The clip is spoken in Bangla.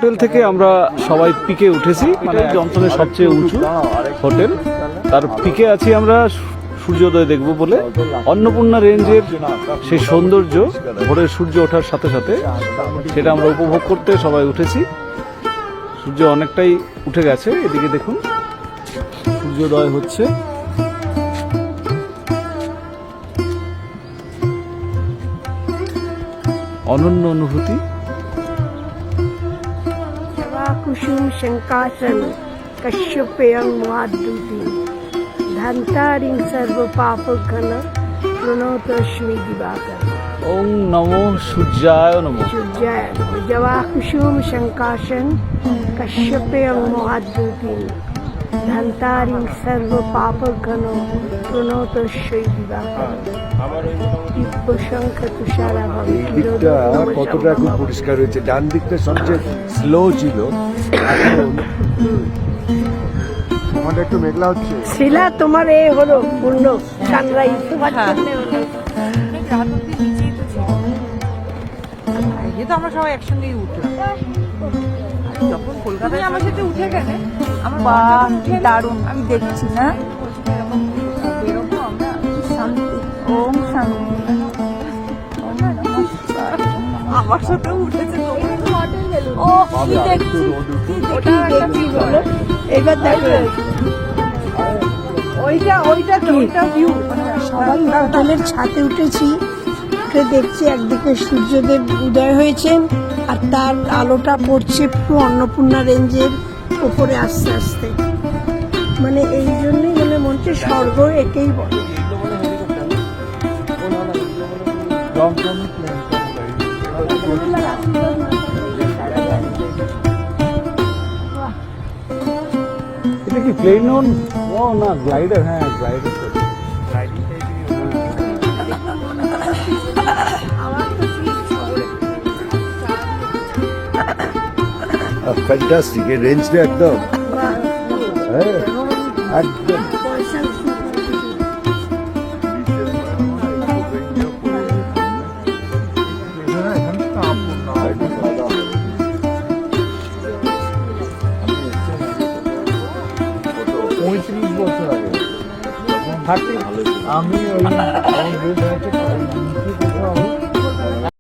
হোটেল থেকে আমরা সবাই পিকে উঠেছি, মানে এই অঞ্চলের সবচেয়ে উঁচু হোটেল, তার পিকে আছি আমরা সূর্যোদয় দেখব বলে। অন্নপূর্ণা রেঞ্জের সেই সৌন্দর্য ভোরের সূর্য ওঠার সাথে সাথে সেটা আমরা উপভোগ করতে সবাই উঠেছি। সূর্য অনেকটাই উঠে গেছে, এদিকে দেখুন সূর্যোদয় হচ্ছে। অনন্য অনুভূতি। কুসুম শঙ্কাসন কশ্যপেয়ং মহাদ্যুতি ধন্তারিং সর্ব পাপ ঘন প্রণতস্মি দিবাকর। ওং নমো সূর্যায় নমঃ। সূর্যায় নমঃ। জবা কুসুম শঙ্কাসন কশ্যপেয়ং মহাদ্যুতি ধন্তারিং সর্ব পাপ ঘন প্রণতস্মি দিবাকর। দিব্য শঙ্খ তুষারাভং। দিকটা কতটা এখন পরিষ্কার হয়েছে, ডান দিকটা সবচেয়ে স্লো ছিল, এখন আমাদের একটু মেঘলা হচ্ছে। শিলা তোমার এ হলো পূর্ণ সানরাইজ তোমার জন্য হলো। এই তো আমরা সবাই একসঙ্গেই উঠলাম। যখন কলকাতায় আমার সাথে উঠে গেলে আমার বাহ কি দারুণ, আমি দেখছি না বেরোবো আমরা। শান্তি, ওম শান্তি। আমার সাথে উঠেছে ও কি দেখছি, ওটা দেখছি বলো। এবার দেখো ওইটা ভিউ। সবাই হোটেলের ছাদে উঠেছি, উঠে দেখছি একদিকে সূর্যদেব উদয় হয়েছেন আর তার আলোটা পড়ছে পুরো অন্নপূর্ণা রেঞ্জের উপরে আস্তে আস্তে। মানে এই জন্যই মানে মনে হচ্ছে স্বর্গ একেই বলে। এটা কি প্লেন ও না গ্লাইডার? হ্যাঁ গ্লাইডার। ফ্যান্টাস্টিক, এই রেঞ্জটা একদম হ্যাঁ একদম। আমি ওই